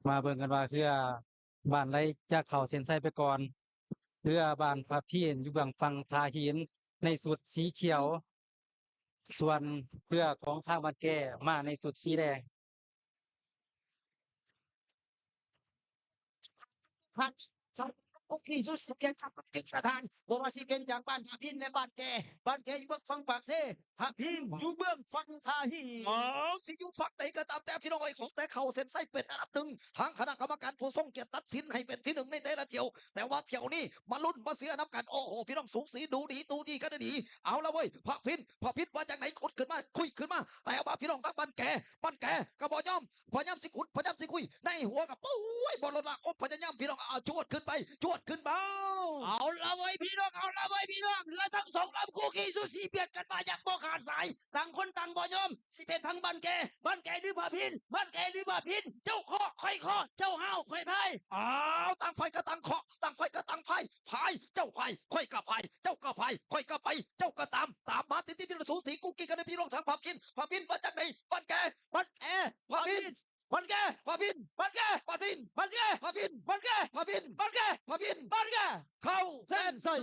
มาเบิ่งกันว่าคือบ้านไรจะเข้าเส้นชัยไปก่อนเรือบ้านพระพี่อยู่เบื้องฝั่งทาหินในสุดสีเขียวส่วนเรือของทางบ้านแก้มาในสุดสีแดง พันสักโอเคสุดสเกตกับประธานบอกว่าสิเป็นจากบ้านพระพินในบ้านแกอยู่เบื้องฝั่งปากเซ่พระพินอยู่เบื้องฝั่งทาฮีอ๋อสิอยู่ฝั่งไหนก็ตามแต่พี่น้องไอ้ของแต่เขาเส้นไส้เป็นอันดับหนึ่งทางคณะกรรมการผู้ทรงเกียรติตัดสินให้เป็นที่หนึ่งในแต่ละเที่ยวแต่ว่าเที่ยวนี้มาลุ้นมาเสียน้ำกันโอ้โหพี่น้องสูงสีดูดีตูดีกันดีเอาละเว้ยพระพินว่าจากไหนขุดขึ้นมาคุยขึ้นมาแต่ว่าพี่น้องทั้งบ้านแกกระบอกย่อมพยายามสิขุดพยายามสิคุยในหัวกับปุ้ยบอลละคบพยายามพี่น้องเอาจวดขึ้นไปจวดขึ้นเบาเอาละไว้พี่น้องเอาละไว้พี่น้องเรือทั้งสองลำคู่ขี้สู้สีเบียดกันมาอย่างบ่ขาดสายต่างคนต่างบ่ยอมสิเป็นทั้งบ้านแกหรือบ้านแกหรือบ้านพินเจ้าข้อค่อยข้อเจ้าห้าวค่อยพายอ้าวต่างไฟก็ต่างข้อต่างไฟก็ต่างพายเจ้าพายค่อยกับพายเจ้าก็พายค่อยก็ไปเจ้าก็ตามมาติดพี่น้องสูสีกุ๊กกิ๊กกันในพี่น้องทางพระพินมาจากไหนบ้านแกพระพิน บอลแกพระพินเข้าเส้นชัย